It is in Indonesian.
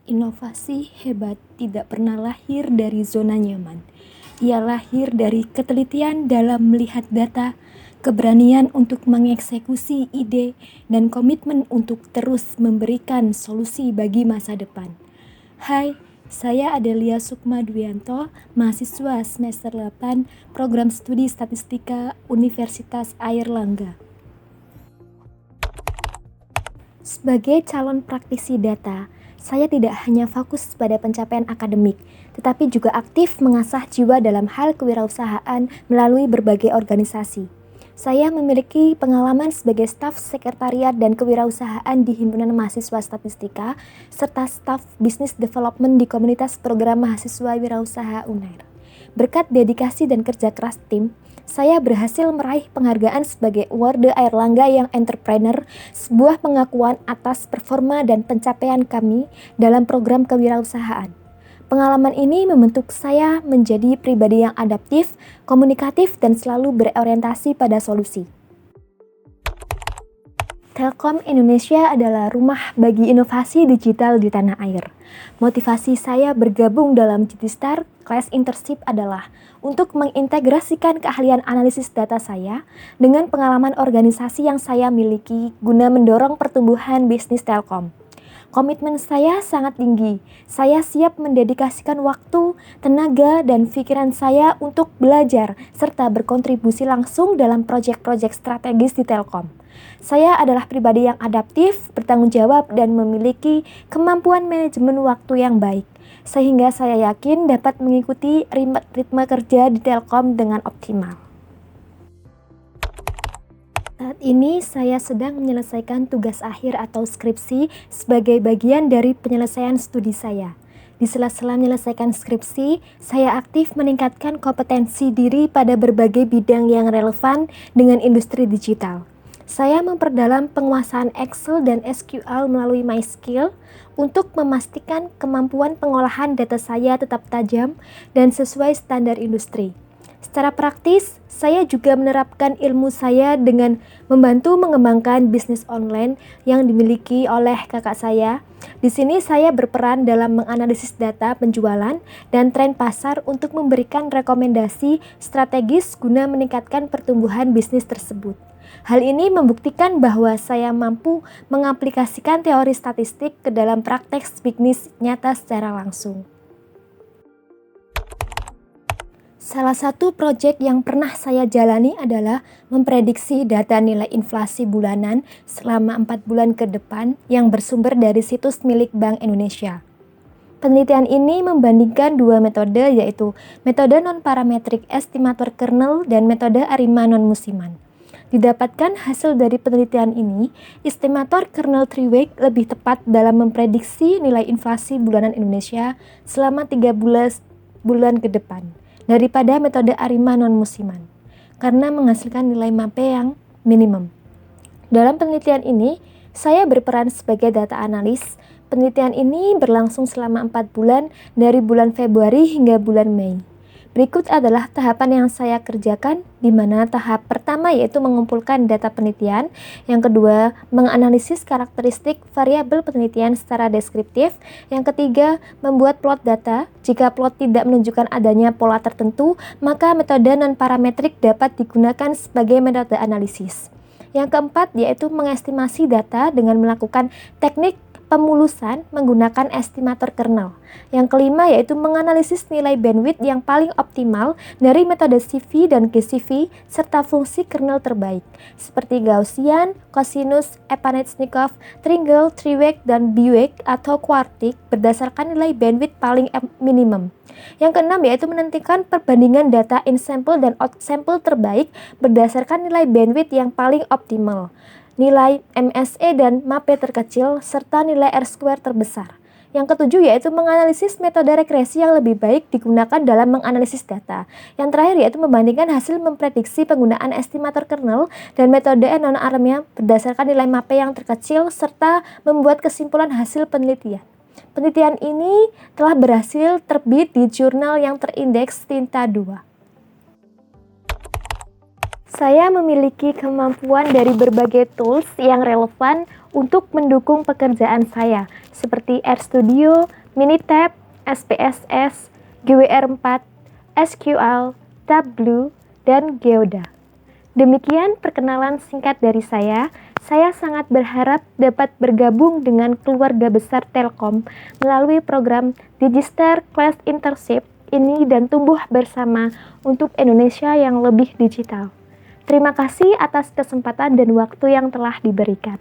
Inovasi hebat tidak pernah lahir dari zona nyaman. Ia lahir dari ketelitian dalam melihat data, keberanian untuk mengeksekusi ide, dan komitmen untuk terus memberikan solusi bagi masa depan. Hai, saya Adelia Sukma Duyanto, mahasiswa semester 8 Program Studi Statistika Universitas Airlangga. Sebagai calon praktisi data, saya tidak hanya fokus pada pencapaian akademik, tetapi juga aktif mengasah jiwa dalam hal kewirausahaan melalui berbagai organisasi. Saya memiliki pengalaman sebagai staf sekretariat dan kewirausahaan di Himpunan Mahasiswa Statistika, serta staf Business Development di komunitas program mahasiswa wirausaha UNAIR. Berkat dedikasi dan kerja keras tim, saya berhasil meraih penghargaan sebagai Award Airlangga Young Entrepreneur, sebuah pengakuan atas performa dan pencapaian kami dalam program kewirausahaan. Pengalaman ini membentuk saya menjadi pribadi yang adaptif, komunikatif, dan selalu berorientasi pada solusi. Telkom Indonesia adalah rumah bagi inovasi digital di tanah air. Motivasi saya bergabung dalam GTStar Class Internship adalah untuk mengintegrasikan keahlian analisis data saya dengan pengalaman organisasi yang saya miliki guna mendorong pertumbuhan bisnis Telkom. Komitmen saya sangat tinggi. Saya siap mendedikasikan waktu, tenaga, dan pikiran saya untuk belajar serta berkontribusi langsung dalam proyek-proyek strategis di Telkom. Saya adalah pribadi yang adaptif, bertanggung jawab, dan memiliki kemampuan manajemen waktu yang baik, sehingga saya yakin dapat mengikuti ritme kerja di Telkom dengan optimal. Saat ini saya sedang menyelesaikan tugas akhir atau skripsi sebagai bagian dari penyelesaian studi saya. Di sela-sela menyelesaikan skripsi, saya aktif meningkatkan kompetensi diri pada berbagai bidang yang relevan dengan industri digital. Saya memperdalam penguasaan Excel dan SQL melalui MySkill untuk memastikan kemampuan pengolahan data saya tetap tajam dan sesuai standar industri. Secara praktis, saya juga menerapkan ilmu saya dengan membantu mengembangkan bisnis online yang dimiliki oleh kakak saya. Di sini saya berperan dalam menganalisis data penjualan dan tren pasar untuk memberikan rekomendasi strategis guna meningkatkan pertumbuhan bisnis tersebut. Hal ini membuktikan bahwa saya mampu mengaplikasikan teori statistik ke dalam praktek bisnis nyata secara langsung. Salah satu proyek yang pernah saya jalani adalah memprediksi data nilai inflasi bulanan selama 4 bulan ke depan yang bersumber dari situs milik Bank Indonesia. Penelitian ini membandingkan dua metode, yaitu metode non-parametrik estimator kernel dan metode ARIMA non-musiman. Didapatkan hasil dari penelitian ini, estimator kernel Triweg lebih tepat dalam memprediksi nilai inflasi bulanan Indonesia selama 3 bulan ke depan daripada metode ARIMA non-musiman, karena menghasilkan nilai MAPE yang minimum. Dalam penelitian ini, saya berperan sebagai data analis. Penelitian ini berlangsung selama 4 bulan dari bulan Februari hingga bulan Mei. Berikut adalah tahapan yang saya kerjakan, di mana tahap pertama yaitu mengumpulkan data penelitian, yang kedua menganalisis karakteristik variabel penelitian secara deskriptif, yang ketiga membuat plot data. Jika plot tidak menunjukkan adanya pola tertentu, maka metode non-parametrik dapat digunakan sebagai metode analisis. Yang keempat yaitu mengestimasi data dengan melakukan teknik pemulusan menggunakan estimator kernel. Yang kelima yaitu menganalisis nilai bandwidth yang paling optimal dari metode CV dan GCV serta fungsi kernel terbaik seperti Gaussian, cosinus, Epanechnikov, Tringle, Triweg, dan Biweg atau quartic berdasarkan nilai bandwidth paling minimum. Yang keenam yaitu menentukan perbandingan data in sample dan out sample terbaik berdasarkan nilai bandwidth yang paling optimal, nilai MSE dan MAPE terkecil, serta nilai R-square terbesar. Yang ketujuh yaitu menganalisis metode regresi yang lebih baik digunakan dalam menganalisis data. Yang terakhir yaitu membandingkan hasil memprediksi penggunaan estimator kernel dan metode non-ARIMA berdasarkan nilai MAPE yang terkecil, serta membuat kesimpulan hasil penelitian. Penelitian ini telah berhasil terbit di jurnal yang terindeks Tinta 2. Saya memiliki kemampuan dari berbagai tools yang relevan untuk mendukung pekerjaan saya, seperti RStudio, Minitab, SPSS, GWR4, SQL, Tableau, dan Geoda. Demikian perkenalan singkat dari saya. Saya sangat berharap dapat bergabung dengan keluarga besar Telkom melalui program Digistar Class Internship ini dan tumbuh bersama untuk Indonesia yang lebih digital. Terima kasih atas kesempatan dan waktu yang telah diberikan.